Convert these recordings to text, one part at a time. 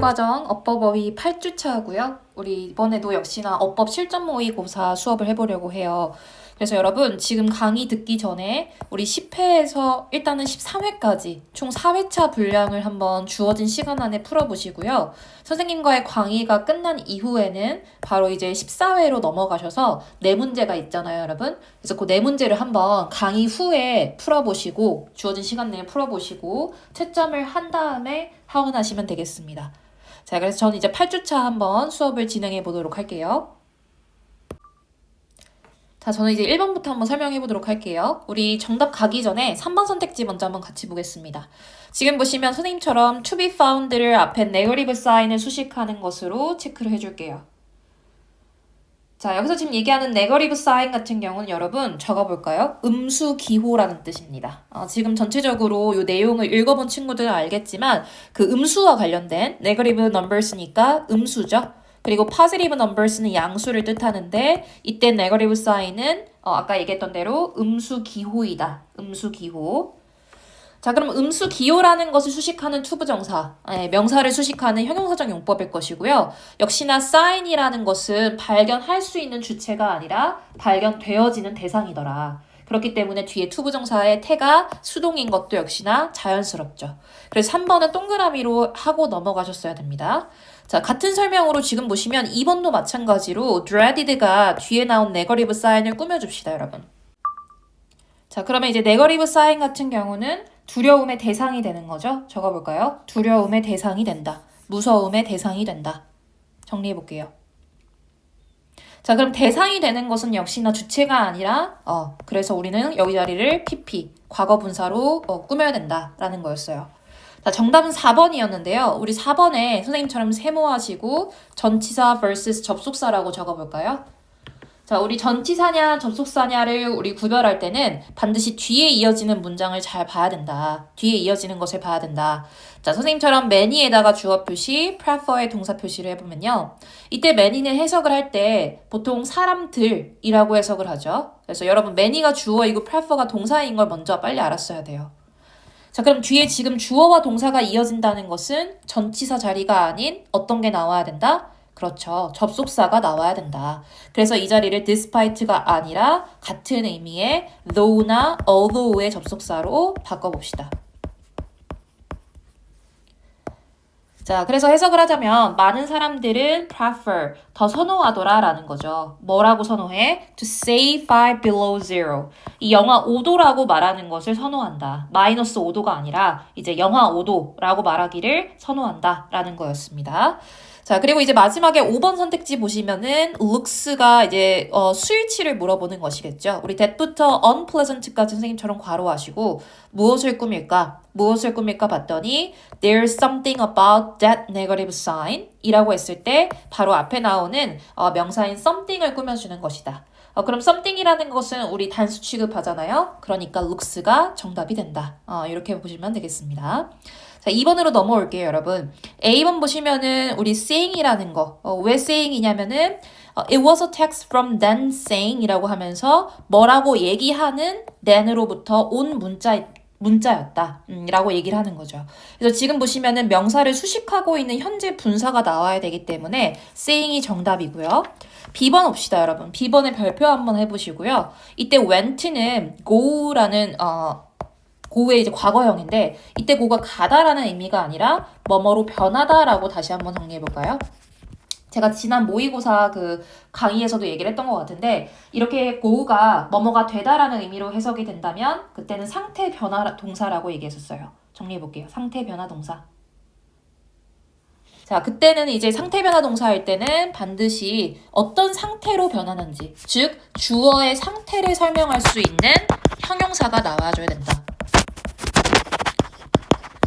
과정 어법어휘 8주차고요. 우리 이번에도 역시나 어법 실전 모의고사 수업을 해보려고 해요. 그래서 여러분 지금 강의 듣기 전에 우리 10회에서 일단은 13회까지 총 4회차 분량을 한번 주어진 시간 안에 풀어보시고요. 선생님과의 강의가 끝난 이후에는 바로 이제 14회로 넘어가셔서 네 문제가 있잖아요, 여러분. 그래서 그 네 문제를 한번 강의 후에 풀어보시고 주어진 시간 내에 풀어보시고 채점을 한 다음에 하원하시면 되겠습니다. 자, 그래서 저는 이제 8주차 한번 수업을 진행해 보도록 할게요. 자, 저는 이제 1번부터 한번 설명해 보도록 할게요. 우리 정답 가기 전에 3번 선택지 먼저 한번 같이 보겠습니다. 지금 보시면 선생님처럼 to be found를 앞에 네거티브 사인을 수식하는 것으로 체크를 해줄게요. 자, 여기서 지금 얘기하는 네거티브 사인 같은 경우는 여러분 적어볼까요? 음수 기호라는 뜻입니다. 지금 전체적으로 이 내용을 읽어본 친구들은 알겠지만 그 음수와 관련된 네거티브 넘버스니까 음수죠. 그리고 positive numbers는 양수를 뜻하는데 이때 negative sign은 아까 얘기했던 대로 음수 기호이다. 음수 기호. 자, 그럼 음수 기호라는 것을 수식하는 투부정사, 명사를 수식하는 형용사적 용법일 것이고요. 역시나 sign이라는 것은 발견할 수 있는 주체가 아니라 발견되어지는 대상이더라. 그렇기 때문에 뒤에 투부정사의 태가 수동인 것도 역시나 자연스럽죠. 그래서 3번은 동그라미로 하고 넘어가셨어야 됩니다. 자, 같은 설명으로 지금 보시면 2번도 마찬가지로 dreaded가 뒤에 나온 네거티브 사인을 꾸며줍시다, 여러분. 자, 그러면 이제 네거티브 사인 같은 경우는 두려움의 대상이 되는 거죠. 적어볼까요? 두려움의 대상이 된다. 무서움의 대상이 된다. 정리해볼게요. 자, 그럼 대상이 되는 것은 역시나 주체가 아니라 그래서 우리는 여기 자리를 PP, 과거 분사로 꾸며야 된다라는 거였어요. 자, 정답은 4번이었는데요. 우리 4번에 선생님처럼 세모하시고 전치사 vs 접속사라고 적어볼까요? 자, 우리 전치사냐 접속사냐를 우리 구별할 때는 반드시 뒤에 이어지는 문장을 잘 봐야 된다. 뒤에 이어지는 것을 봐야 된다. 자, 선생님처럼 many에다가 주어 표시, prefer의 동사 표시를 해보면요. 이때 many는 해석을 할 때 보통 사람들이라고 해석을 하죠. 그래서 여러분 many가 주어이고 prefer가 동사인 걸 먼저 빨리 알았어야 돼요. 자, 그럼 뒤에 지금 주어와 동사가 이어진다는 것은 전치사 자리가 아닌 어떤 게 나와야 된다? 그렇죠. 접속사가 나와야 된다. 그래서 이 자리를 despite가 아니라 같은 의미의 though나 although의 접속사로 바꿔봅시다. 자, 그래서 해석을 하자면 많은 사람들은 prefer, 더 선호하더라 라는 거죠. 뭐라고 선호해? To stay 5 below zero. 이 영하 5도라고 말하는 것을 선호한다. 마이너스 5도가 아니라 이제 영하 5도라고 말하기를 선호한다 라는 거였습니다. 자, 그리고 이제 마지막에 5번 선택지 보시면은 looks가 이제 수일치를 물어보는 것이겠죠. 우리 that부터 unpleasant까지 선생님처럼 괄호하시고 무엇을 꾸밀까? 무엇을 꾸밀까 봤더니 there's something about that negative sign 이라고 했을 때 바로 앞에 나오는 명사인 something을 꾸며주는 것이다. 그럼 something이라는 것은 우리 단수 취급하잖아요. 그러니까 looks가 정답이 된다. 이렇게 보시면 되겠습니다. 자, 2번으로 넘어올게요, 여러분. A번 보시면은 우리 saying이라는 거. 왜 saying이냐면은 it was a text from Dan saying이라고 하면서 뭐라고 얘기하는 than으로부터 온 문자였다. 라고 얘기를 하는 거죠. 그래서 지금 보시면은 명사를 수식하고 있는 현재 분사가 나와야 되기 때문에 saying이 정답이고요. B번 봅시다, 여러분. B번의 별표 한번 해보시고요. 이때 went는 go라는 고의 이제 과거형인데 이때 고가 가다라는 의미가 아니라 뭐뭐로 변하다라고 다시 한번 정리해볼까요? 제가 지난 모의고사 그 강의에서도 얘기를 했던 것 같은데 이렇게 고가 뭐뭐가 되다라는 의미로 해석이 된다면 그때는 상태 변화 동사라고 얘기했었어요. 정리해볼게요. 상태 변화 동사. 자, 그때는 이제 상태 변화 동사일 때는 반드시 어떤 상태로 변하는지, 즉 주어의 상태를 설명할 수 있는 형용사가 나와줘야 된다.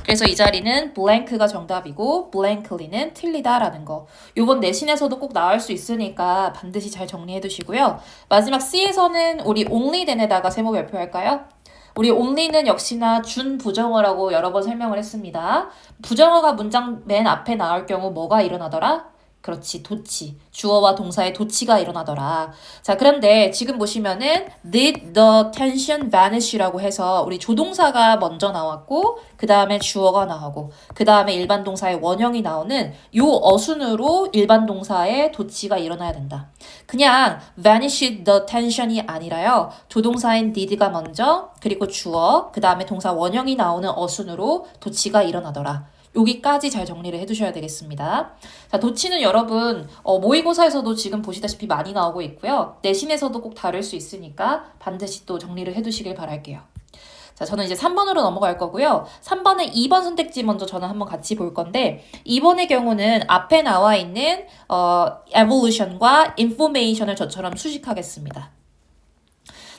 그래서 이 자리는 blank가 정답이고 blankly는 틀리다라는 거. 요번 내신에서도 꼭 나올 수 있으니까 반드시 잘 정리해 두시고요. 마지막 C에서는 우리 only then에다가 세모 발표할까요? 우리 only는 역시나 준부정어라고 여러 번 설명을 했습니다. 부정어가 문장 맨 앞에 나올 경우 뭐가 일어나더라? 그렇지, 도치. 주어와 동사의 도치가 일어나더라. 자, 그런데 지금 보시면은 did the tension vanish라고 해서 우리 조동사가 먼저 나왔고 그 다음에 주어가 나오고 그 다음에 일반 동사의 원형이 나오는 요 어순으로 일반 동사의 도치가 일어나야 된다. 그냥 vanished the tension이 아니라요. 조동사인 did가 먼저 그리고 주어 그 다음에 동사 원형이 나오는 어순으로 도치가 일어나더라. 여기까지 잘 정리를 해두셔야 되겠습니다. 자, 도치는 여러분 모의고사에서도 지금 보시다시피 많이 나오고 있고요. 내신에서도 꼭 다룰 수 있으니까 반드시 또 정리를 해두시길 바랄게요. 자, 저는 이제 3번으로 넘어갈 거고요. 3번에 2번 선택지 먼저 저는 한번 같이 볼 건데 2번의 경우는 앞에 나와 있는 evolution과 information을 저처럼 수식하겠습니다.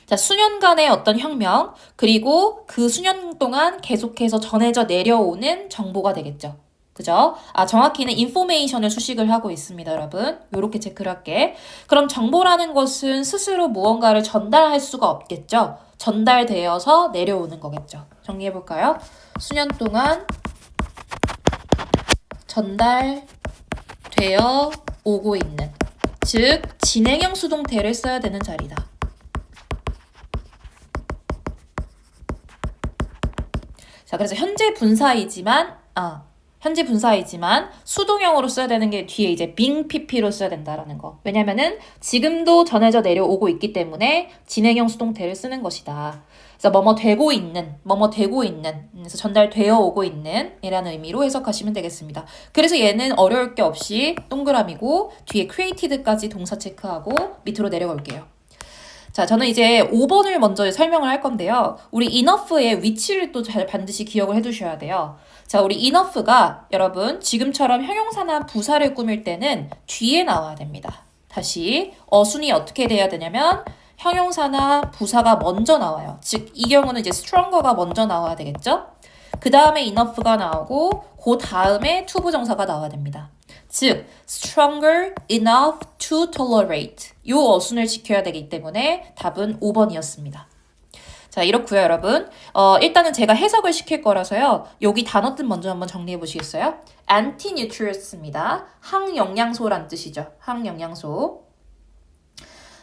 자, 수년간의 어떤 혁명, 그리고 그 수년 동안 계속해서 전해져 내려오는 정보가 되겠죠. 그죠? 정확히는 인포메이션을 수식을 하고 있습니다, 여러분. 요렇게 체크를 할게. 그럼 정보라는 것은 스스로 무언가를 전달할 수가 없겠죠? 전달되어서 내려오는 거겠죠. 정리해볼까요? 수년 동안 전달되어 오고 있는, 즉 진행형 수동태를 써야 되는 자리다. 자, 그래서 현재 분사이지만 수동형으로 써야 되는 게 뒤에 이제 being pp로 써야 된다라는 거. 왜냐면은 지금도 전해져 내려오고 있기 때문에 진행형 수동태를 쓰는 것이다. 그래서 뭐뭐 되고 있는, 그래서 전달되어 오고 있는 이라는 의미로 해석하시면 되겠습니다. 그래서 얘는 어려울 게 없이 동그라미고 뒤에 created까지 동사 체크하고 밑으로 내려가 올게요. 자, 저는 이제 5번을 먼저 설명을 할 건데요. 우리 enough의 위치를 또 잘 반드시 기억을 해두셔야 돼요. 자, 우리 enough가 여러분 지금처럼 형용사나 부사를 꾸밀 때는 뒤에 나와야 됩니다. 다시 어순이 어떻게 돼야 되냐면 형용사나 부사가 먼저 나와요. 즉, 이 경우는 이제 stronger가 먼저 나와야 되겠죠? 그 다음에 enough가 나오고 그 다음에 투부정사가 나와야 됩니다. 즉, stronger enough to tolerate. 이 어순을 지켜야 되기 때문에 답은 5번이었습니다. 자, 이렇고요, 여러분. 일단은 제가 해석을 시킬 거라서요. 여기 단어들 먼저 한번 정리해 보시겠어요? anti-nutrients입니다. 항영양소란 뜻이죠. 항영양소.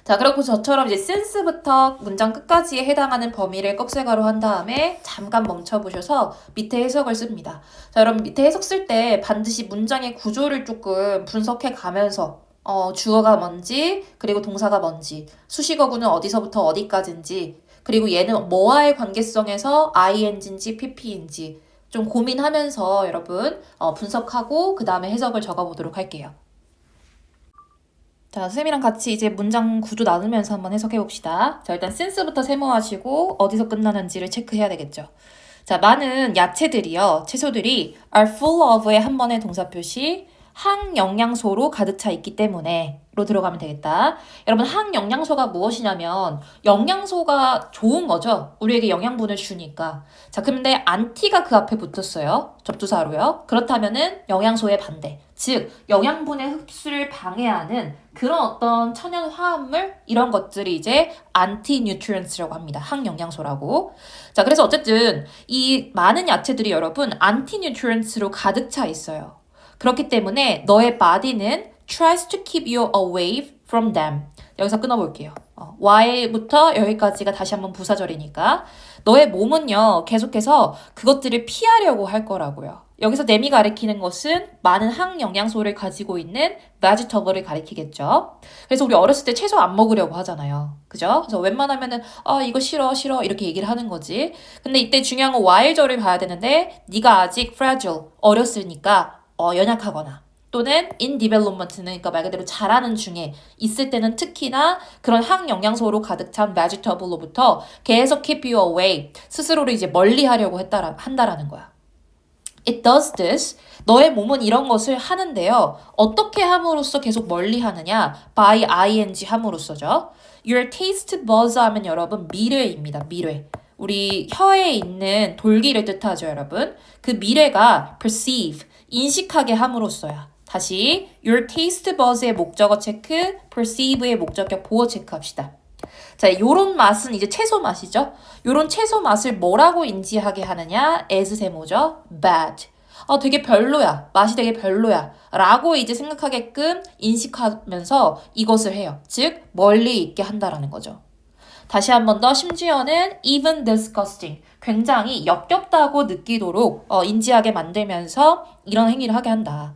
자, 그렇고 저처럼 이제 since부터 문장 끝까지에 해당하는 범위를 꺽쇠가로 한 다음에 잠깐 멈춰보셔서 밑에 해석을 씁니다. 자, 여러분 밑에 해석 쓸 때 반드시 문장의 구조를 조금 분석해 가면서 주어가 뭔지, 그리고 동사가 뭔지, 수식어구는 어디서부터 어디까지인지, 그리고 얘는 뭐와의 관계성에서 ing인지 pp인지 좀 고민하면서 여러분 분석하고 그 다음에 해석을 적어보도록 할게요. 자, 선생님이랑 같이 이제 문장 구조 나누면서 한번 해석해 봅시다. 자, 일단 since부터 세모하시고 어디서 끝나는지를 체크해야 되겠죠. 자, 많은 야채들이요, 채소들이 are full of의 한 번의 동사 표시 항영양소로 가득 차 있기 때문에 로 들어가면 되겠다. 여러분, 항영양소가 무엇이냐면 영양소가 좋은 거죠. 우리에게 영양분을 주니까. 자, 근데 안티가 그 앞에 붙었어요. 접두사로요. 그렇다면은 영양소의 반대. 즉, 영양분의 흡수를 방해하는 그런 어떤 천연 화합물 이런 것들이 이제 anti-nutrients라고 합니다. 항영양소라고. 자, 그래서 어쨌든 이 많은 야채들이 여러분 anti-nutrients로 가득 차 있어요. 그렇기 때문에 너의 body는 tries to keep you away from them. 여기서 끊어볼게요. why부터 여기까지가 다시 한번 부사절이니까 너의 몸은요 계속해서 그것들을 피하려고 할 거라고요. 여기서 nem이 가리키는 것은 많은 항영양소를 가지고 있는 vegetable을 가리키겠죠. 그래서 우리 어렸을 때 채소 안 먹으려고 하잖아요. 그죠? 그래서 웬만하면은 이거 싫어 이렇게 얘기를 하는 거지. 근데 이때 중요한 건 while절을 봐야 되는데 네가 아직 fragile, 어렸으니까 연약하거나 또는 in development는 그러니까 말 그대로 자라는 중에 있을 때는 특히나 그런 항영양소로 가득 찬 vegetable로부터 계속 keep you away, 스스로를 이제 멀리 하려고 한다라는 거야. It does this. 너의 몸은 이런 것을 하는데요. 어떻게 함으로써 계속 멀리 하느냐? by ing 함으로써죠. Your taste buds 하면 여러분 미뢰입니다. 미뢰. 우리 혀에 있는 돌기를 뜻하죠, 여러분. 그 미뢰가 perceive, 인식하게 함으로써야. 다시 your taste buds의 목적어 체크, perceive의 목적격 보어 체크합시다. 자, 요런 맛은 이제 채소 맛이죠. 요런 채소 맛을 뭐라고 인지하게 하느냐? as 세모죠. bad. 되게 별로야. 맛이 되게 별로야. 라고 이제 생각하게끔 인식하면서 이것을 해요. 즉, 멀리 있게 한다라는 거죠. 다시 한 번 더 심지어는 even disgusting. 굉장히 역겹다고 느끼도록 인지하게 만들면서 이런 행위를 하게 한다.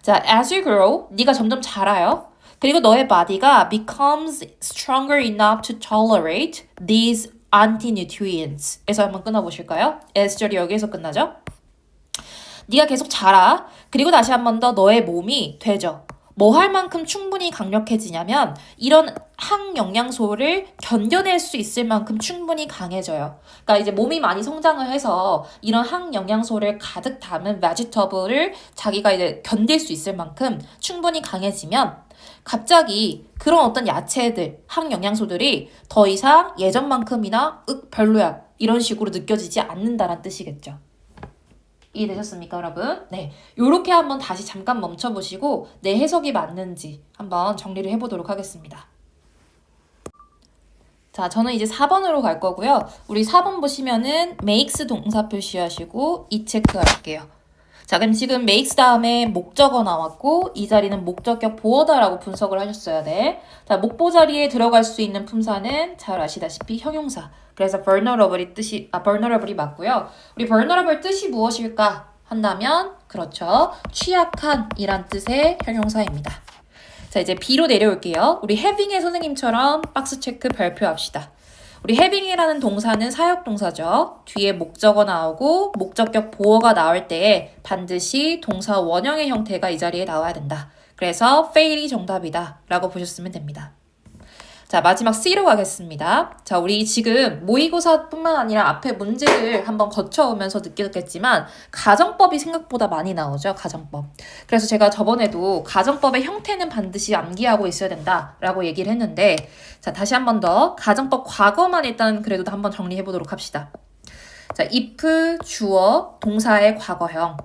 자, as you grow, 네가 점점 자라요. 그리고 너의 body가 becomes stronger enough to tolerate these anti-nutrients. 에서 한번 끊어보실까요? S절이 여기에서 끝나죠? 네가 계속 자라. 그리고 다시 한 번 더 너의 몸이 되죠. 뭐 할 만큼 충분히 강력해지냐면 이런 항영양소를 견뎌낼 수 있을 만큼 충분히 강해져요. 그러니까 이제 몸이 많이 성장을 해서 이런 항영양소를 가득 담은 베지터블을 자기가 이제 견딜 수 있을 만큼 충분히 강해지면 갑자기 그런 어떤 야채들, 항영양소들이 더 이상 예전만큼이나 별로야 이런 식으로 느껴지지 않는다는 뜻이겠죠. 이해되셨습니까, 여러분? 네, 요렇게 한번 다시 잠깐 멈춰보시고 내 해석이 맞는지 한번 정리를 해보도록 하겠습니다. 자, 저는 이제 4번으로 갈 거고요. 우리 4번 보시면은 makes 동사 표시하시고 이 체크할게요. 자, 그럼 지금 makes 다음에 목적어 나왔고 이 자리는 목적격 보어다라고 분석을 하셨어야 돼. 자, 목보 자리에 들어갈 수 있는 품사는 잘 아시다시피 형용사. 그래서 vulnerable이 맞고요. 우리 vulnerable 뜻이 무엇일까 한다면 그렇죠. 취약한 이란 뜻의 형용사입니다. 자, 이제 B로 내려올게요. 우리 having의 선생님처럼 박스 체크 발표합시다. 우리 having이라는 동사는 사역동사죠. 뒤에 목적어 나오고 목적격 보어가 나올 때에 반드시 동사 원형의 형태가 이 자리에 나와야 된다. 그래서 fail이 정답이다 라고 보셨으면 됩니다. 자, 마지막 C로 가겠습니다. 자, 우리 지금 모의고사뿐만 아니라 앞에 문제를 한번 거쳐오면서 느꼈겠지만 가정법이 생각보다 많이 나오죠, 가정법. 그래서 제가 저번에도 가정법의 형태는 반드시 암기하고 있어야 된다라고 얘기를 했는데 자, 다시 한 번 더 가정법 과거만 일단 그래도 한번 정리해 보도록 합시다. 자, if, 주어, 동사의 과거형.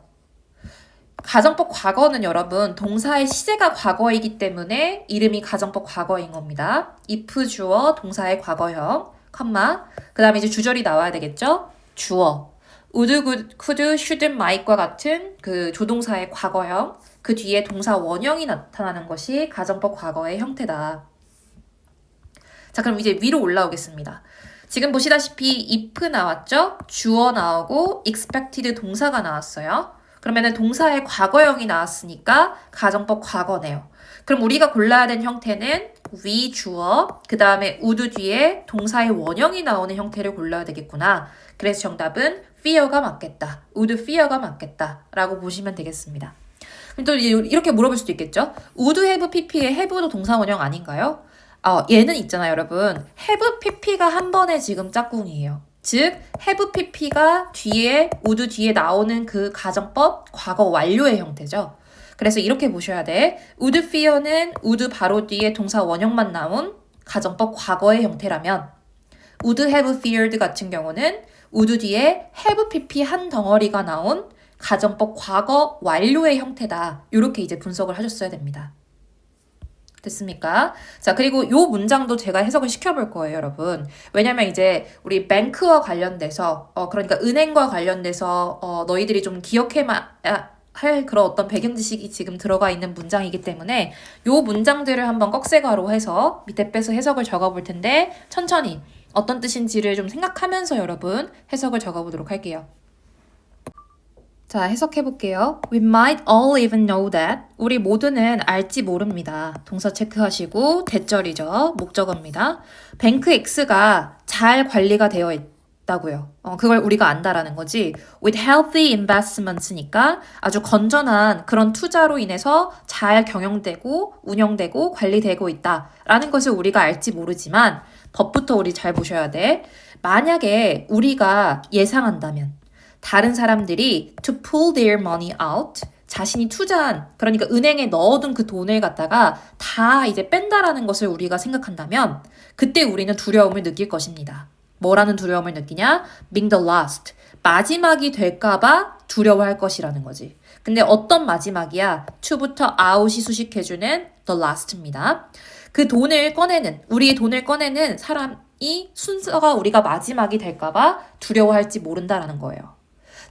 가정법 과거는 여러분 동사의 시제가 과거이기 때문에 이름이 가정법 과거인 겁니다. if 주어 동사의 과거형, 컴마 그 다음에 이제 주절이 나와야 되겠죠? 주어 would, could, should, might과 같은 그 조동사의 과거형 그 뒤에 동사 원형이 나타나는 것이 가정법 과거의 형태다. 자, 그럼 이제 위로 올라오겠습니다. 지금 보시다시피 if 나왔죠? 주어 나오고 expected 동사가 나왔어요. 그러면은 동사의 과거형이 나왔으니까 가정법 과거네요. 그럼 우리가 골라야 된 형태는 we 주어, 그 다음에 would 뒤에 동사의 원형이 나오는 형태를 골라야 되겠구나. 그래서 정답은 fear가 맞겠다. would fear가 맞겠다. 라고 보시면 되겠습니다. 그럼 또 이렇게 물어볼 수도 있겠죠? would have pp의 have도 동사 원형 아닌가요? 얘는 있잖아요, 여러분. have pp가 한 번에 지금 짝꿍이에요. 즉, have pp가 뒤에, would 뒤에 나오는 그 가정법 과거 완료의 형태죠. 그래서 이렇게 보셔야 돼. would fear는 would 바로 뒤에 동사 원형만 나온 가정법 과거의 형태라면 would have feared 같은 경우는 would 뒤에 have pp 한 덩어리가 나온 가정법 과거 완료의 형태다. 이렇게 이제 분석을 하셨어야 됩니다. 됐습니까? 자, 그리고 요 문장도 제가 해석을 시켜볼 거예요, 여러분. 왜냐면 이제 우리 뱅크와 관련돼서, 그러니까 은행과 관련돼서, 너희들이 좀 할 그런 어떤 배경 지식이 지금 들어가 있는 문장이기 때문에 요 문장들을 한번 꺽쇠가로 해서 밑에 빼서 해석을 적어볼 텐데 천천히 어떤 뜻인지를 좀 생각하면서 여러분 해석을 적어보도록 할게요. 자, 해석해볼게요. We might all even know that. 우리 모두는 알지 모릅니다. 동사 체크하시고 대절이죠. 목적어입니다. 뱅크 X가 잘 관리가 되어 있다고요. 그걸 우리가 안다라는 거지. With healthy investments니까 아주 건전한 그런 투자로 인해서 잘 경영되고 운영되고 관리되고 있다라는 것을 우리가 알지 모르지만 법부터 우리 잘 보셔야 돼. 만약에 우리가 예상한다면 다른 사람들이 to pull their money out, 자신이 투자한, 그러니까 은행에 넣어둔 그 돈을 갖다가 다 이제 뺀다라는 것을 우리가 생각한다면 그때 우리는 두려움을 느낄 것입니다. 뭐라는 두려움을 느끼냐? being the last. 마지막이 될까봐 두려워할 것이라는 거지. 근데 어떤 마지막이야? to부터 out이 수식해주는 the last입니다. 그 돈을 꺼내는, 우리의 돈을 꺼내는 사람이 순서가 우리가 마지막이 될까봐 두려워할지 모른다라는 거예요.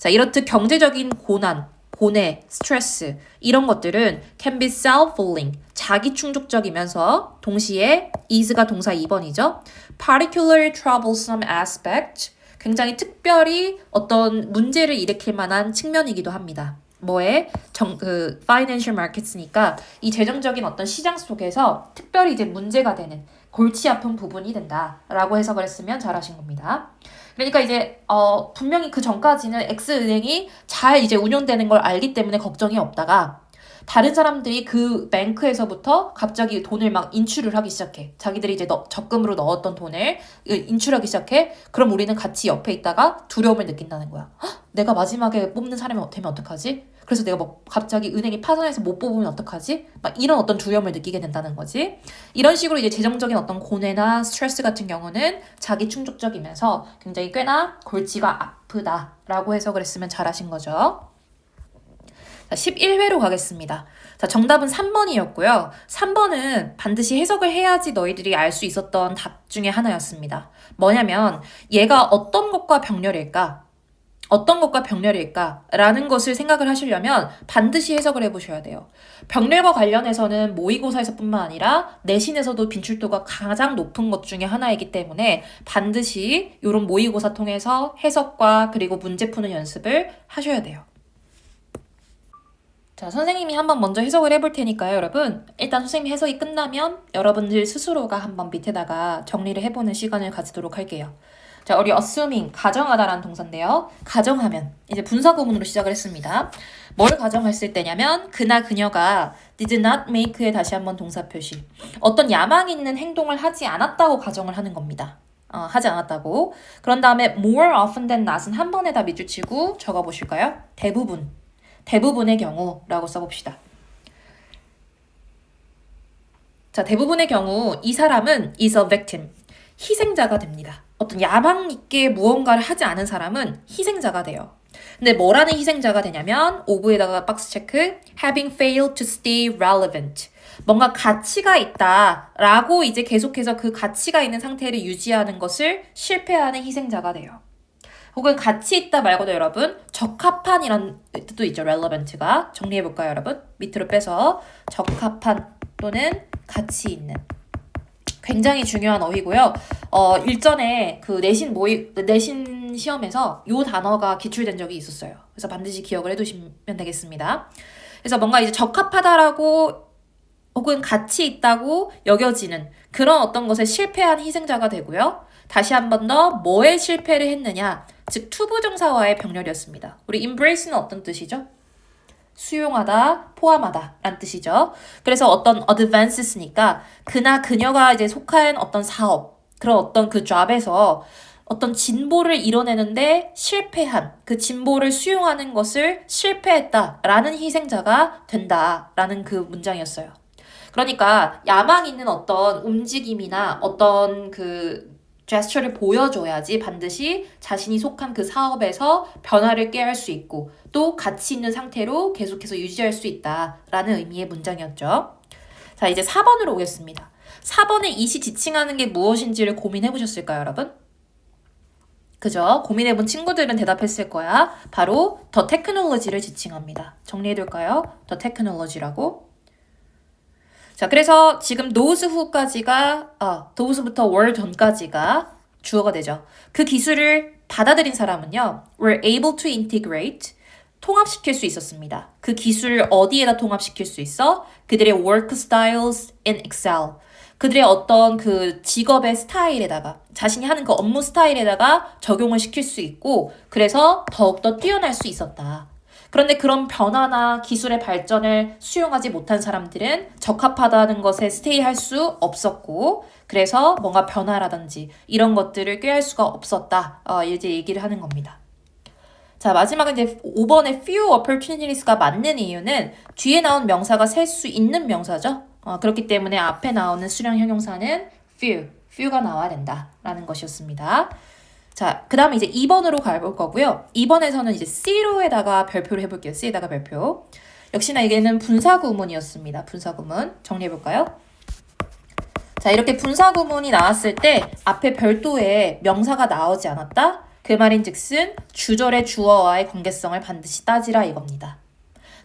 자, 이렇듯 경제적인 고난, 고뇌, 스트레스 이런 것들은 can be self-fulfilling, 자기 충족적이면서 동시에 is가 동사 2번이죠. particularly troublesome aspect, 굉장히 특별히 어떤 문제를 일으킬 만한 측면이기도 합니다. 뭐에? financial markets니까 이 재정적인 어떤 시장 속에서 특별히 이제 문제가 되는 골치 아픈 부분이 된다라고 해석을 했으면 잘하신 겁니다. 그러니까 이제 분명히 그 전까지는 X은행이 잘 이제 운영되는 걸 알기 때문에 걱정이 없다가 다른 사람들이 그 뱅크에서부터 갑자기 돈을 막 인출을 하기 시작해. 자기들이 이제 적금으로 넣었던 돈을 인출하기 시작해. 그럼 우리는 같이 옆에 있다가 두려움을 느낀다는 거야. 헉, 내가 마지막에 뽑는 사람이 되면 어떡하지? 그래서 내가 뭐 갑자기 은행이 파산해서 못 뽑으면 어떡하지? 막 이런 어떤 두려움을 느끼게 된다는 거지. 이런 식으로 이제 재정적인 어떤 고뇌나 스트레스 같은 경우는 자기 충족적이면서 굉장히 꽤나 골치가 아프다라고 해석을 했으면 잘하신 거죠. 자, 11회로 가겠습니다. 자, 정답은 3번이었고요. 3번은 반드시 해석을 해야지 너희들이 알 수 있었던 답 중에 하나였습니다. 뭐냐면 얘가 어떤 것과 병렬일까? 어떤 것과 병렬일까? 라는 것을 생각을 하시려면 반드시 해석을 해보셔야 돼요. 병렬과 관련해서는 모의고사에서뿐만 아니라 내신에서도 빈출도가 가장 높은 것 중에 하나이기 때문에 반드시 이런 모의고사 통해서 해석과 그리고 문제 푸는 연습을 하셔야 돼요. 자, 선생님이 한번 먼저 해석을 해볼 테니까요, 여러분. 일단 선생님 해석이 끝나면 여러분들 스스로가 한번 밑에다가 정리를 해보는 시간을 가지도록 할게요. 자, 우리 assuming, 가정하다라는 동사인데요. 가정하면 이제 분사 구문으로 시작을 했습니다. 뭘 가정했을 때냐면 그나 그녀가 did not make에 다시 한번 동사 표시. 어떤 야망 있는 행동을 하지 않았다고 가정을 하는 겁니다. 하지 않았다고. 그런 다음에 more often than not은 한 번에 다 밑줄 치고 적어보실까요? 대부분의 경우라고 써봅시다. 자, 대부분의 경우 이 사람은 is a victim, 희생자가 됩니다. 어떤 야망 있게 무언가를 하지 않은 사람은 희생자가 돼요. 근데 뭐라는 희생자가 되냐면 of에다가 박스 체크, having failed to stay relevant. 뭔가 가치가 있다라고 이제 계속해서 그 가치가 있는 상태를 유지하는 것을 실패하는 희생자가 돼요. 혹은 가치 있다 말고도 여러분 적합한이란 뜻도 있죠. relevant가. 정리해볼까요, 여러분? 밑으로 빼서 적합한 또는 가치 있는. 굉장히 중요한 어휘고요. 일전에 그 내신 시험에서 이 단어가 기출된 적이 있었어요. 그래서 반드시 기억을 해두시면 되겠습니다. 그래서 뭔가 이제 적합하다라고 혹은 가치 있다고 여겨지는 그런 어떤 것에 실패한 희생자가 되고요. 다시 한 번 더 뭐에 실패를 했느냐, 즉 투부정사와의 병렬이었습니다. 우리 embrace는 어떤 뜻이죠? 수용하다, 포함하다 라는 뜻이죠. 그래서 어떤 advances니까 그나 그녀가 이제 속한 어떤 사업, 그런 어떤 그 job에서 어떤 진보를 이뤄내는데 실패한, 그 진보를 수용하는 것을 실패했다라는 희생자가 된다라는 그 문장이었어요. 그러니까 야망 있는 어떤 움직임이나 어떤 그 제스처를 보여줘야지 반드시 자신이 속한 그 사업에서 변화를 꾀할 수 있고 또 가치 있는 상태로 계속해서 유지할 수 있다라는 의미의 문장이었죠. 자, 이제 4번으로 오겠습니다. 4번에 이시 지칭하는 게 무엇인지를 고민해 보셨을까요, 여러분? 그죠? 고민해본 친구들은 대답했을 거야. 바로 the technology를 지칭합니다. 정리해둘까요? the technology라고. 자, 그래서 지금 those who까지가 those부터 were 전까지가 주어가 되죠. 그 기술을 받아들인 사람은요, were able to integrate, 통합시킬 수 있었습니다. 그 기술을 어디에다 통합시킬 수 있어? 그들의 work styles in Excel. 그들의 어떤 그 직업의 스타일에다가, 자신이 하는 그 업무 스타일에다가 적용을 시킬 수 있고, 그래서 더욱더 뛰어날 수 있었다. 그런데 그런 변화나 기술의 발전을 수용하지 못한 사람들은 적합하다는 것에 스테이할 수 없었고, 그래서 뭔가 변화라든지 이런 것들을 꾀할 수가 없었다. 이제 얘기를 하는 겁니다. 자, 마지막은 이제 5번의 few opportunities가 맞는 이유는 뒤에 나온 명사가 셀 수 있는 명사죠. 그렇기 때문에 앞에 나오는 수량 형용사는 few가 나와야 된다라는 것이었습니다. 자, 그 다음에 이제 2번으로 가볼 거고요. 2번에서는 이제 C로에다가 별표를 해볼게요. C에다가 별표. 역시나 이게는 분사구문이었습니다. 분사구문. 정리해볼까요? 자, 이렇게 분사구문이 나왔을 때 앞에 별도에 명사가 나오지 않았다? 그 말인즉슨 주절의 주어와의 관계성을 반드시 따지라 이겁니다.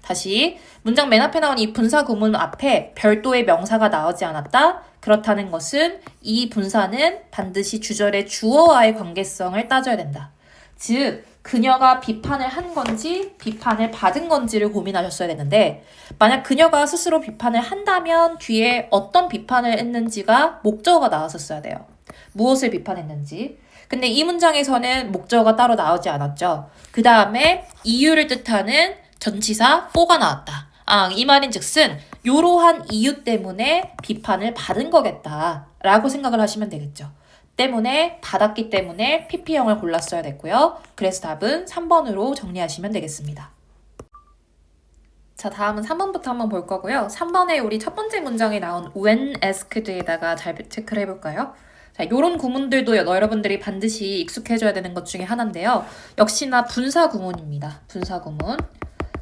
다시 문장 맨 앞에 나온 이 분사 구문 앞에 별도의 명사가 나오지 않았다. 그렇다는 것은 이 분사는 반드시 주절의 주어와의 관계성을 따져야 된다. 즉 그녀가 비판을 한 건지 비판을 받은 건지를 고민하셨어야 되는데 만약 그녀가 스스로 비판을 한다면 뒤에 어떤 비판을 했는지가 목적어가 나왔었어야 돼요. 무엇을 비판했는지. 근데 이 문장에서는 목적어가 따로 나오지 않았죠. 그 다음에 이유를 뜻하는 전치사 for가 나왔다. 이 말인즉슨 이러한 이유 때문에 비판을 받은 거겠다 라고 생각을 하시면 되겠죠. 때문에 받았기 때문에 PP형을 골랐어야 됐고요. 그래서 답은 3번으로 정리하시면 되겠습니다. 자, 다음은 3번부터 한번 볼 거고요. 3번에 우리 첫 번째 문장에 나온 when asked에다가 잘 체크를 해볼까요? 자, 요런 구문들도 여러분들이 반드시 익숙해져야 되는 것 중에 하나인데요. 역시나 분사 구문입니다. 분사 구문.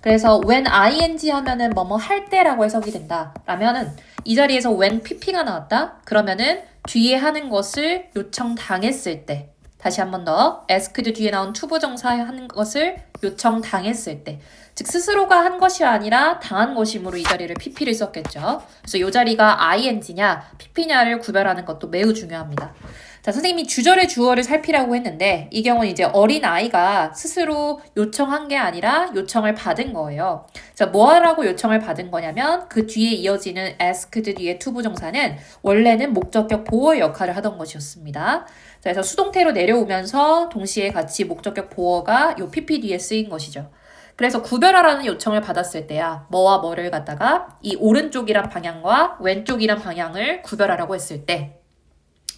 그래서 when ing 하면은 뭐뭐 할 때라고 해석이 된다. 라면은 이 자리에서 when pp가 나왔다. 그러면은 뒤에 하는 것을 요청당했을 때. 다시 한 번 더. asked 뒤에 나온 투부정사 하는 것을 요청당했을 때. 즉 스스로가 한 것이 아니라 당한 것이므로 이 자리를 pp를 썼겠죠. 그래서 이 자리가 ing냐 pp냐를 구별하는 것도 매우 중요합니다. 자, 선생님이 주절의 주어를 살피라고 했는데 이 경우는 이제 어린 아이가 스스로 요청한 게 아니라 요청을 받은 거예요. 자, 뭐 하라고 요청을 받은 거냐면 그 뒤에 이어지는 asked 뒤에 투부정사는 원래는 목적격 보어의 역할을 하던 것이었습니다. 자, 그래서 수동태로 내려오면서 동시에 같이 목적격 보어가 요 pp 뒤에 쓰인 것이죠. 그래서 구별하라는 요청을 받았을 때야 뭐와 뭐를 갖다가 이 오른쪽이란 방향과 왼쪽이란 방향을 구별하라고 했을 때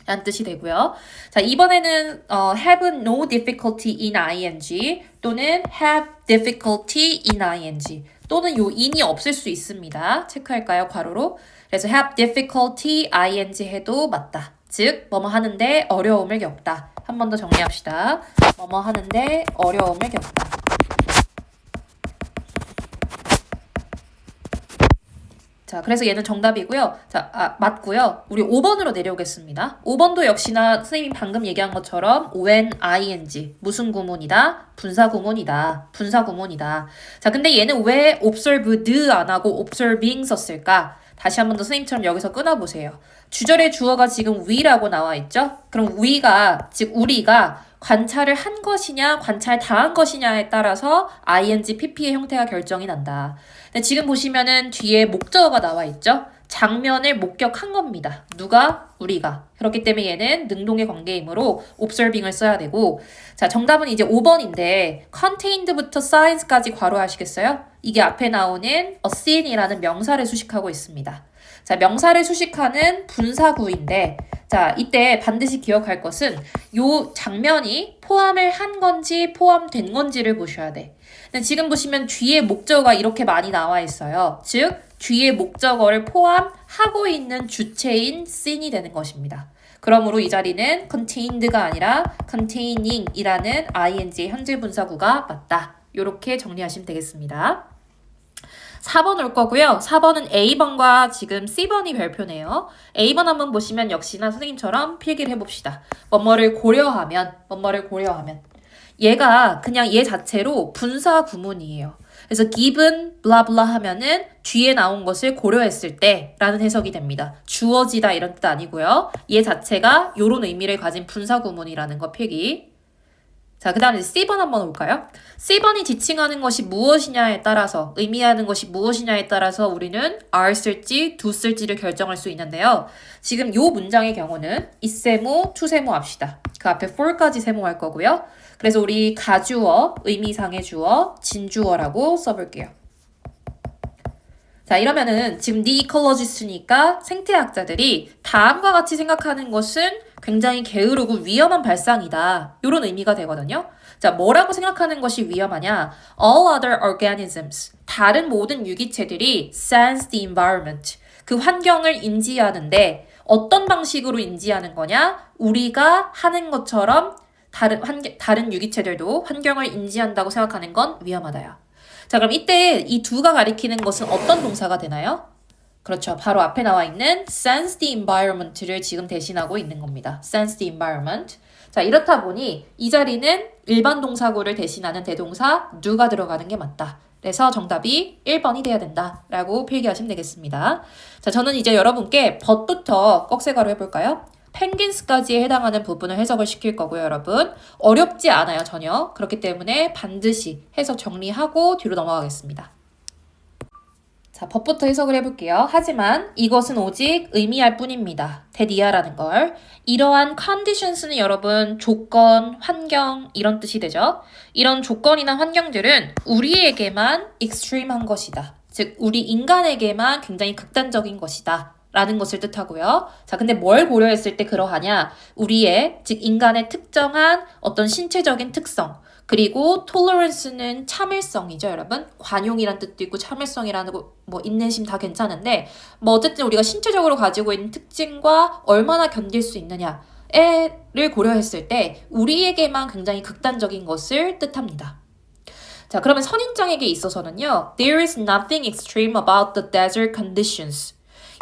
라는 뜻이 되고요. 자, 이번에는 have no difficulty in ing 또는 have difficulty in ing 또는 요 in이 없을 수 있습니다. 체크할까요? 괄호로. 그래서 have difficulty ing 해도 맞다. 즉 뭐뭐 하는데 어려움을 겪다. 한 번 더 정리합시다. 뭐뭐 하는데 어려움을 겪다. 자, 그래서 얘는 정답이고요. 자, 맞고요. 우리 5번으로 내려오겠습니다. 5번도 역시나 선생님이 방금 얘기한 것처럼 when ing 무슨 구문이다? 분사 구문이다. 분사 구문이다. 자, 근데 얘는 왜 observed 안 하고 observing 썼을까? 다시 한 번 더 선생님처럼 여기서 끊어보세요. 주절의 주어가 지금 we라고 나와 있죠? 그럼 we가, 즉 우리가 관찰을 한 것이냐 관찰 당한 것이냐에 따라서 ing, pp의 형태가 결정이 난다. 근데 지금 보시면은 뒤에 목적어가 나와 있죠? 장면을 목격한 겁니다. 누가? 우리가. 그렇기 때문에 얘는 능동의 관계이므로 observing을 써야 되고 자, 정답은 이제 5번인데 contained부터 science까지 괄호하시겠어요? 이게 앞에 나오는 a scene이라는 명사를 수식하고 있습니다. 자, 명사를 수식하는 분사구인데 자, 이때 반드시 기억할 것은 요 장면이 포함을 한 건지 포함된 건지를 보셔야 돼. 근데 지금 보시면 뒤에 목적어가 이렇게 많이 나와 있어요. 즉, 뒤에 목적어를 포함하고 있는 주체인 scene이 되는 것입니다. 그러므로 이 자리는 contained가 아니라 containing이라는 ing 현재 분사구가 맞다. 이렇게 정리하시면 되겠습니다. 4번 올 거고요. 4번은 A번과 지금 C번이 별표네요. A번 한번 보시면 역시나 선생님처럼 필기를 해봅시다. 뭐뭐를 고려하면 얘가 그냥 얘 자체로 분사 구문이에요. 그래서 given blah blah 하면은 뒤에 나온 것을 고려했을 때 라는 해석이 됩니다. 주어지다 이런 뜻 아니고요. 얘 자체가 요런 의미를 가진 분사 구문이라는 거 필기. 자, 그 다음에 C번 한번 볼까요? C번이 지칭하는 것이 무엇이냐에 따라서, 의미하는 것이 무엇이냐에 따라서 우리는 are 쓸지 do 쓸지를 결정할 수 있는데요. 지금 요 문장의 경우는 있세모, 투세모 합시다. 그 앞에 for까지 세모할 거고요. 그래서 우리 가주어, 의미상의 주어, 진주어라고 써볼게요. 자, 이러면은 지금 The Ecologist니까 생태학자들이 다음과 같이 생각하는 것은 굉장히 게으르고 위험한 발상이다. 이런 의미가 되거든요. 자, 뭐라고 생각하는 것이 위험하냐? All other organisms, 다른 모든 유기체들이 sense the environment, 그 환경을 인지하는데 어떤 방식으로 인지하는 거냐? 우리가 하는 것처럼 다른 유기체들도 환경을 인지한다고 생각하는 건 위험하다요. 자, 그럼 이때 이 두가 가리키는 것은 어떤 동사가 되나요? 그렇죠. 바로 앞에 나와 있는 sense the environment를 지금 대신하고 있는 겁니다. sense the environment. 자, 이렇다 보니 이 자리는 일반 동사구를 대신하는 대동사 do가 들어가는 게 맞다. 그래서 정답이 1번이 돼야 된다라고 필기하시면 되겠습니다. 자, 저는 이제 여러분께 but부터 꺽쇠가로 해볼까요? penguins까지에 해당하는 부분을 해석을 시킬 거고요, 여러분. 어렵지 않아요, 전혀. 그렇기 때문에 반드시 해석 정리하고 뒤로 넘어가겠습니다. 자, 법부터 해석을 해볼게요. 하지만 이것은 오직 의미할 뿐입니다. 대디아라는 걸. 이러한 conditions는 여러분 조건, 환경 이런 뜻이 되죠. 이런 조건이나 환경들은 우리에게만 extreme한 것이다. 즉 우리 인간에게만 굉장히 극단적인 것이다. 라는 것을 뜻하고요. 자, 근데 뭘 고려했을 때 그러하냐? 우리의, 즉 인간의 특정한 어떤 신체적인 특성, 그리고 tolerance는 참을성이죠, 여러분. 관용이란 뜻도 있고 참을성이라는 거, 뭐 인내심 다 괜찮은데 뭐 어쨌든 우리가 신체적으로 가지고 있는 특징과 얼마나 견딜 수 있느냐를 고려했을 때 우리에게만 굉장히 극단적인 것을 뜻합니다. 자, 그러면 선인장에게 있어서는요. There is nothing extreme about the desert conditions.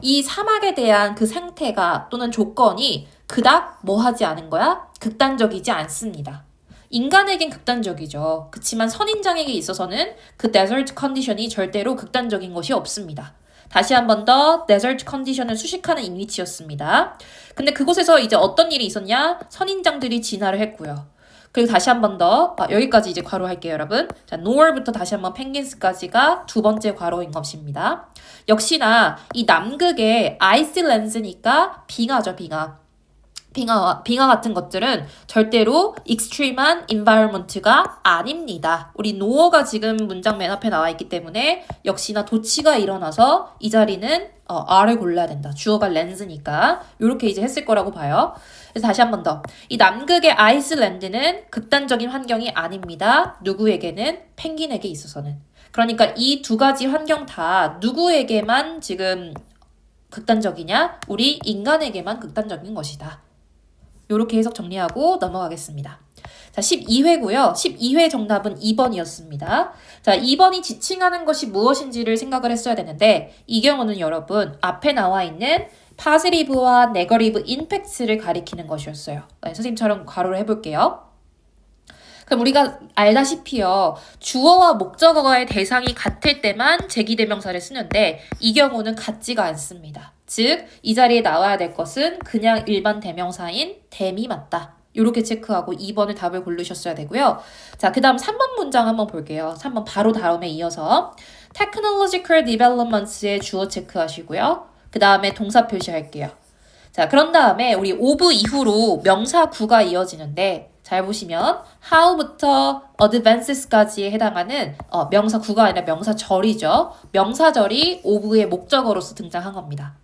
이 사막에 대한 그 상태가 또는 조건이 그닥 뭐하지 않은 거야? 극단적이지 않습니다. 인간에겐 극단적이죠. 그치만 선인장에게 있어서는 그 desert condition이 절대로 극단적인 것이 없습니다. 다시 한 번 더 desert condition을 수식하는 인위치였습니다. 근데 그곳에서 이제 어떤 일이 있었냐? 선인장들이 진화를 했고요. 그리고 다시 한 번 더, 여기까지 이제 괄호할게요, 여러분. 자, nor부터 다시 한번 penguins까지가 두 번째 괄호인 것입니다. 역시나 이 남극의 아이슬랜드니까 빙하죠, 빙하. 빙하 같은 것들은 절대로 extreme한 environment가 아닙니다. 우리 노어가 지금 문장 맨 앞에 나와 있기 때문에 역시나 도치가 일어나서 이 자리는 R을 골라야 된다. 주어가 렌즈니까 이렇게 이제 했을 거라고 봐요. 그래서 다시 한 번 더. 이 남극의 아이슬랜드는 극단적인 환경이 아닙니다. 누구에게는? 펭귄에게 있어서는. 그러니까 이 두 가지 환경 다 누구에게만 지금 극단적이냐? 우리 인간에게만 극단적인 것이다. 이렇게 해석 정리하고 넘어가겠습니다. 자, 12회고요. 12회 정답은 2번이었습니다. 자, 2번이 지칭하는 것이 무엇인지를 생각을 했어야 되는데 이 경우는 여러분 앞에 나와 있는 positive와 negative impacts를 가리키는 것이었어요. 선생님처럼 괄호를 해볼게요. 그럼 우리가 알다시피요. 주어와 목적어의 대상이 같을 때만 제기대명사를 쓰는데 이 경우는 같지가 않습니다. 즉, 이 자리에 나와야 될 것은 그냥 일반 대명사인 them이 맞다. 이렇게 체크하고 2번을 답을 고르셨어야 되고요. 자, 그 다음 3번 문장 한번 볼게요. 3번 바로 다음에 이어서 technological developments의 주어 체크하시고요. 그 다음에 동사 표시할게요. 자, 그런 다음에 우리 of 이후로 명사 구가 이어지는데 잘 보시면 how부터 advances까지에 해당하는 명사 구가 아니라 명사절이죠. 명사절이 of의 목적어로서 등장한 겁니다.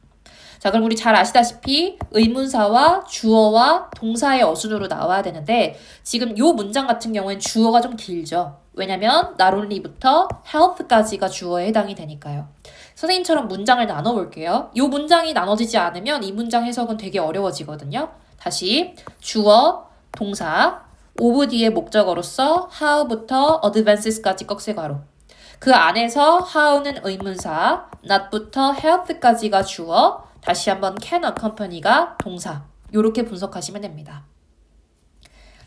자, 그럼 우리 잘 아시다시피 의문사와 주어와 동사의 어순으로 나와야 되는데 지금 요 문장 같은 경우엔 주어가 좀 길죠. 왜냐면 not only부터 health까지가 주어에 해당이 되니까요. 선생님처럼 문장을 나눠볼게요. 요 문장이 나눠지지 않으면 이 문장 해석은 되게 어려워지거든요. 다시 주어, 동사, of 뒤에 목적어로서 how부터 advances까지 꺽쇠괄호. 그 안에서 how는 의문사, not부터 health까지가 주어, 다시 한번 can accompany가 동사. 이렇게 분석하시면 됩니다.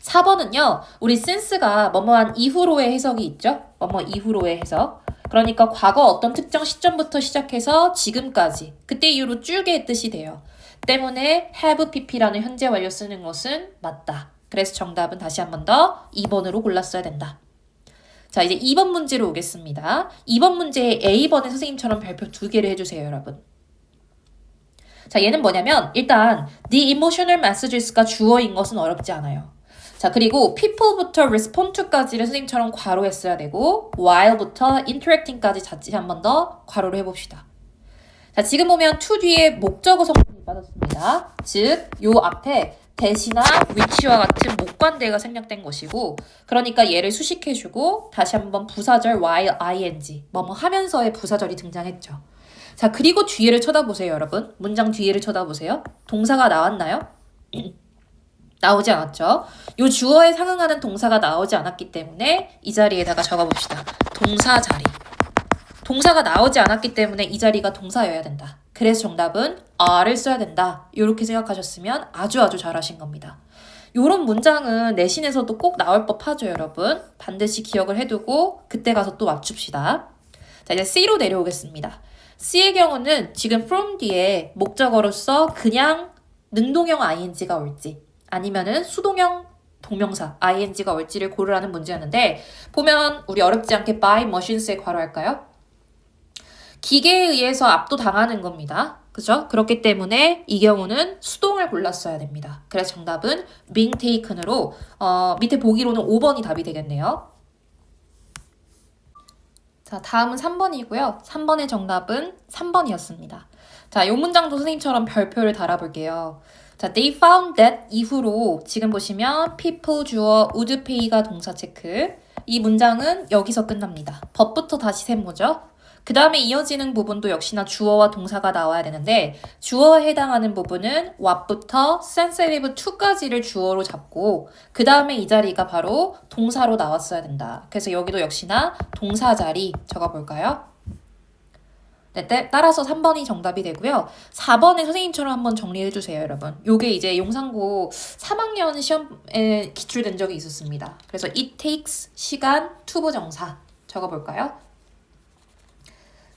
4번은요. 우리 since가 뭐뭐한 이후로의 해석이 있죠. 뭐뭐 이후로의 해석. 그러니까 과거 어떤 특정 시점부터 시작해서 지금까지 그때 이후로 쭉의 뜻이 돼요. 때문에 have pp라는 현재 완료 쓰는 것은 맞다. 그래서 정답은 다시 한 번 더 2번으로 골랐어야 된다. 자, 이제 2번 문제로 오겠습니다. 2번 문제에 A번에 선생님처럼 별표 2개를 해주세요, 여러분. 자, 얘는 뭐냐면 일단 the emotional messages가 주어인 것은 어렵지 않아요. 자, 그리고 people부터 respond to까지를 선생님처럼 괄호했어야 되고 while부터 interacting까지 다시 한 번 더 괄호를 해봅시다. 자, 지금 보면 to 뒤에 목적어 성분이 빠졌습니다. 즉, 요 앞에 대시나 which와 같은 목관대가 생략된 것이고 그러니까 얘를 수식해주고 다시 한번 부사절 while ing 뭐뭐 하면서의 부사절이 등장했죠. 자, 그리고 뒤에를 쳐다보세요, 여러분. 문장 뒤에를 쳐다보세요. 동사가 나왔나요? 나오지 않았죠. 요 주어에 상응하는 동사가 나오지 않았기 때문에 이 자리에다가 적어봅시다. 동사 자리. 동사가 나오지 않았기 때문에 이 자리가 동사여야 된다. 그래서 정답은 are를 써야 된다. 이렇게 생각하셨으면 아주 잘하신 겁니다. 요런 문장은 내신에서도 꼭 나올 법하죠, 여러분. 반드시 기억을 해두고 그때 가서 또 맞춥시다. 자, 이제 C로 내려오겠습니다. C의 경우는 지금 from 뒤에 목적어로서 그냥 능동형 ing가 올지 아니면은 수동형 동명사 ing가 올지를 고르라는 문제였는데 보면 우리 어렵지 않게 by machines에 괄호할까요? 기계에 의해서 압도당하는 겁니다. 그죠? 그렇기 때문에 이 경우는 수동을 골랐어야 됩니다. 그래서 정답은 being taken으로 밑에 보기로는 5번이 답이 되겠네요. 자, 다음은 3번이고요. 3번의 정답은 3번이었습니다. 자, 이 문장도 선생님처럼 별표를 달아볼게요. 자, they found that 이후로 지금 보시면 people, 주어, would pay가 동사 체크. 이 문장은 여기서 끝납니다. 법부터 다시 세모죠. 그 다음에 이어지는 부분도 역시나 주어와 동사가 나와야 되는데 주어에 해당하는 부분은 what부터 sensitive to까지를 주어로 잡고 그 다음에 이 자리가 바로 동사로 나왔어야 된다. 그래서 여기도 역시나 동사 자리 적어볼까요? 네, 따라서 3번이 정답이 되고요. 4번에 선생님처럼 한번 정리해주세요, 여러분. 요게 이제 용산고 3학년 시험에 기출된 적이 있었습니다. 그래서 it takes 시간 투부정사 적어볼까요?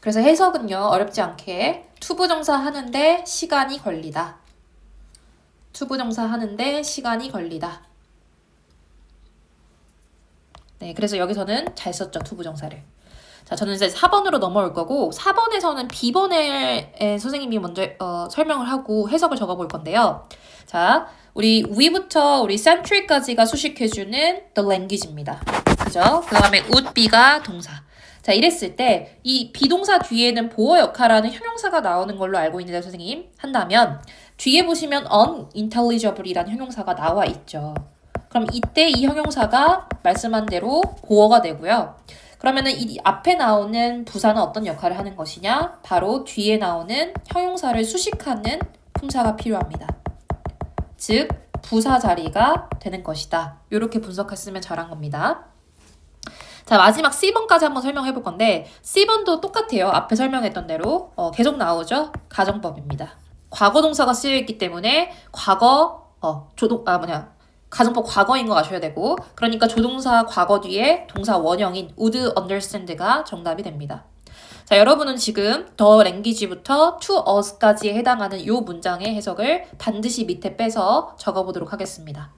그래서 해석은요, 어렵지 않게 투부정사 하는데 시간이 걸리다. 투부정사 하는데 시간이 걸리다. 네, 그래서 여기서는 잘 썼죠, 투부정사를. 자, 저는 이제 4번으로 넘어올 거고 4번에서는 B번에 선생님이 먼저 설명을 하고 해석을 적어볼 건데요. 자, 우리 위부터 우리 central까지가 수식해주는 the language입니다. 그죠? 그 다음에 would be가 동사. 자, 이랬을 때 이 비동사 뒤에는 보어 역할하는 형용사가 나오는 걸로 알고 있는데 선생님 한다면 뒤에 보시면 unintelligible이라는 형용사가 나와 있죠. 그럼 이때 이 형용사가 말씀한 대로 보어가 되고요. 그러면은 이 앞에 나오는 부사는 어떤 역할을 하는 것이냐? 바로 뒤에 나오는 형용사를 수식하는 품사가 필요합니다. 즉 부사 자리가 되는 것이다. 이렇게 분석했으면 잘한 겁니다. 자, 마지막 C번까지 한번 설명해 볼 건데 C번도 똑같아요. 앞에 설명했던 대로 계속 나오죠. 가정법입니다. 과거 동사가 쓰여 있기 때문에 과거 가정법 과거인 거 아셔야 되고 그러니까 조동사 과거 뒤에 동사 원형인 would understand가 정답이 됩니다. 자, 여러분은 지금 the language부터 to us까지에 해당하는 이 문장의 해석을 반드시 밑에 빼서 적어보도록 하겠습니다.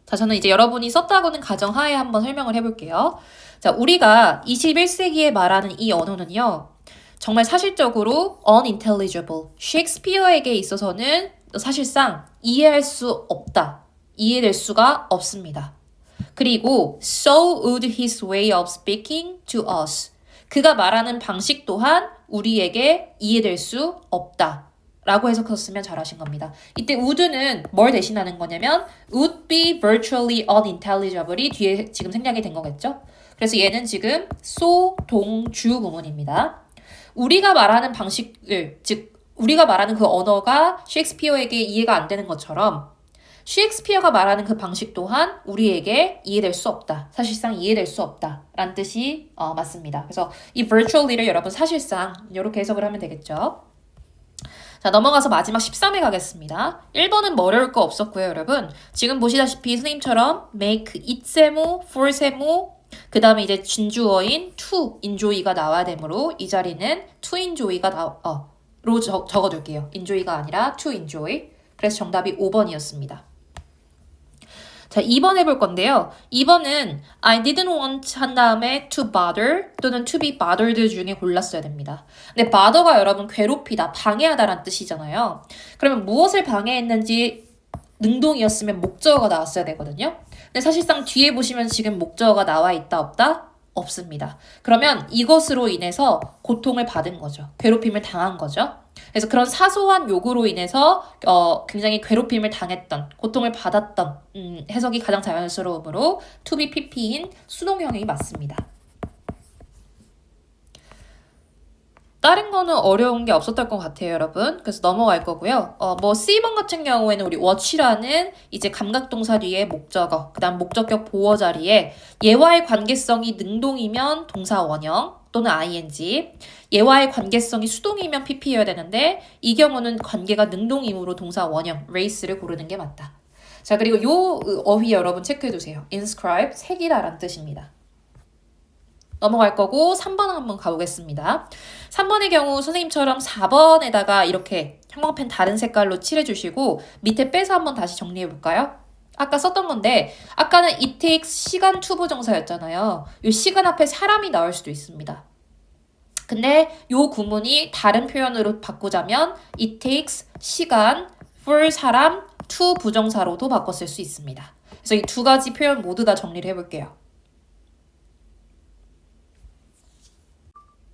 자, 저는 이제 여러분이 썼다고는 가정하에 한번 설명을 해볼게요. 자, 우리가 21세기에 말하는 이 언어는요, 정말 사실적으로 unintelligible, 셰익스피어에게 있어서는 사실상 이해할 수 없다. 이해될 수가 없습니다. 그리고 so would his way of speaking to us. 그가 말하는 방식 또한 우리에게 이해될 수 없다. 라고 해석했으면 잘하신 겁니다. 이때 would는 뭘 대신하는 거냐면 would be virtually unintelligible이 뒤에 지금 생략이 된 거겠죠? 그래서 얘는 지금 소, 동, 주 구문입니다. 우리가 말하는 방식을, 즉 우리가 말하는 그 언어가 셰익스피어에게 이해가 안 되는 것처럼 셰익스피어가 말하는 그 방식 또한 우리에게 이해될 수 없다. 사실상 이해될 수 없다. 라는 뜻이 맞습니다. 그래서 이 virtually를 여러분 사실상 이렇게 해석을 하면 되겠죠. 자, 넘어가서 마지막 13회 가겠습니다. 1번은 뭐 어려울 거 없었고요, 여러분. 지금 보시다시피 선생님처럼 make it 세모, for 세모, 그 다음에 이제 진주어인 to enjoy가 나와야 되므로 이 자리는 to enjoy가 로 적어둘게요. enjoy가 아니라 to enjoy. 그래서 정답이 5번이었습니다. 자, 2번 해볼 건데요. 2번은 I didn't want 한 다음에 to bother 또는 to be bothered 중에 골랐어야 됩니다. 근데 bother가 여러분 괴롭히다, 방해하다라는 뜻이잖아요. 그러면 무엇을 방해했는지 능동이었으면 목적어가 나왔어야 되거든요. 근데 사실상 뒤에 보시면 지금 목적어가 나와 있다 없다? 없습니다. 그러면 이것으로 인해서 고통을 받은 거죠. 괴롭힘을 당한 거죠. 그래서 그런 사소한 요구로 인해서 굉장히 괴롭힘을 당했던, 고통을 받았던 해석이 가장 자연스러우므로 to be pp인 수동형이 맞습니다. 다른 거는 어려운 게 없었던 것 같아요, 여러분. 그래서 넘어갈 거고요. C번 같은 경우에는 우리 watch라는 이제 감각동사 뒤에 목적어, 그 다음 목적격 보어 자리에 얘와의 관계성이 능동이면 동사 원형, 또는 ing. 얘와의 관계성이 수동이면 pp여야 되는데 이 경우는 관계가 능동이므로 동사 원형 race를 고르는 게 맞다. 자, 그리고 요 어휘 여러분 체크해두세요. inscribe, 새기다라는 뜻입니다. 넘어갈 거고 3번 한번 가보겠습니다. 3번의 경우 선생님처럼 4번에다가 이렇게 형광펜 다른 색깔로 칠해주시고 밑에 빼서 한번 다시 정리해볼까요? 아까 썼던 건데 아까는 it takes 시간 투부정사였잖아요. 이 시간 앞에 사람이 나올 수도 있습니다. 근데 요 구문이 다른 표현으로 바꾸자면 it takes 시간 for 사람 to 부정사로도 바꿨을 수 있습니다. 그래서 이 두 가지 표현 모두 다 정리를 해볼게요.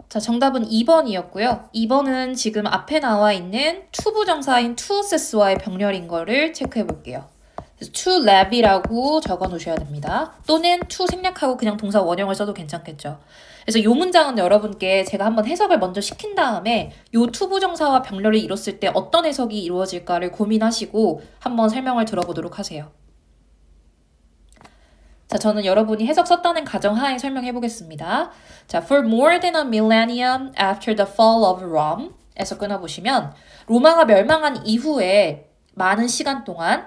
자, 정답은 2번이었고요. 2번은 지금 앞에 나와 있는 to 부정사인 to assess와의 병렬인 거를 체크해 볼게요. to lab이라고 적어 놓으셔야 됩니다. 또는 to 생략하고 그냥 동사 원형을 써도 괜찮겠죠. 그래서 이 문장은 여러분께 제가 한번 해석을 먼저 시킨 다음에 이 to 부정사와 병렬을 이뤘을 때 어떤 해석이 이루어질까를 고민하시고 한번 설명을 들어보도록 하세요. 자, 저는 여러분이 해석 썼다는 가정하에 설명해 보겠습니다. 자, for more than a millennium after the fall of Rome 에서 끊어보시면 로마가 멸망한 이후에 많은 시간 동안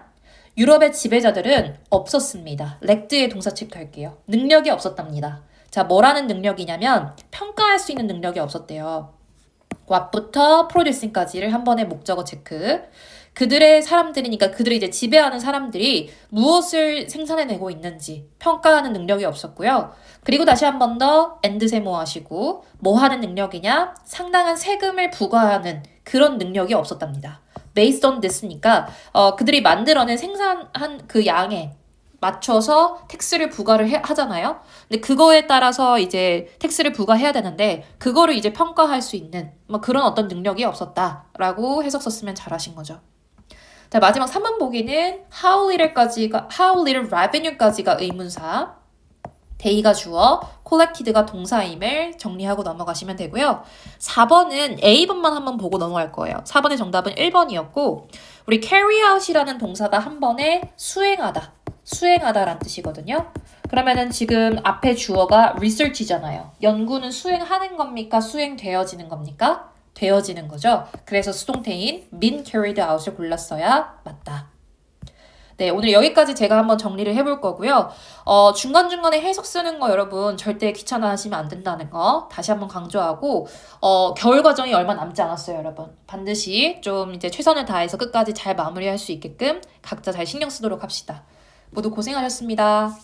유럽의 지배자들은 없었습니다. 렉드의 동사 체크할게요. 능력이 없었답니다. 자, 뭐라는 능력이냐면 평가할 수 있는 능력이 없었대요. what부터 producing까지를 한 번에 목적어 체크. 그들의 사람들이니까 그들이 이제 지배하는 사람들이 무엇을 생산해내고 있는지 평가하는 능력이 없었고요. 그리고 다시 한 번 더 and 세모하시고 뭐 하는 능력이냐? 상당한 세금을 부과하는 그런 능력이 없었답니다. based on this니까 그들이 만들어낸 생산한 그 양에 맞춰서 텍스를 부과를 하잖아요. 근데 그거에 따라서 이제 텍스를 부과해야 되는데 그거를 이제 평가할 수 있는 뭐 그런 어떤 능력이 없었다라고 해석 썼으면 잘하신 거죠. 자, 마지막 3번 보기는 how little revenue까지가 의문사, day가 주어, collected가 동사임을 정리하고 넘어가시면 되고요. 4번은 A번만 한번 보고 넘어갈 거예요. 4번의 정답은 1번이었고 우리 carry out이라는 동사가 한 번에 수행하다라는 뜻이거든요. 그러면은 지금 앞에 주어가 research잖아요. 연구는 수행하는 겁니까? 수행되어지는 겁니까? 되어지는 거죠. 그래서 수동태인 been carried out을 골랐어야 맞다. 네, 오늘 여기까지 제가 한번 정리를 해볼 거고요. 중간중간에 해석 쓰는 거 여러분 절대 귀찮아하시면 안 된다는 거 다시 한번 강조하고 겨울 과정이 얼마 남지 않았어요, 여러분. 반드시 좀 이제 최선을 다해서 끝까지 잘 마무리할 수 있게끔 각자 잘 신경 쓰도록 합시다. 모두 고생하셨습니다.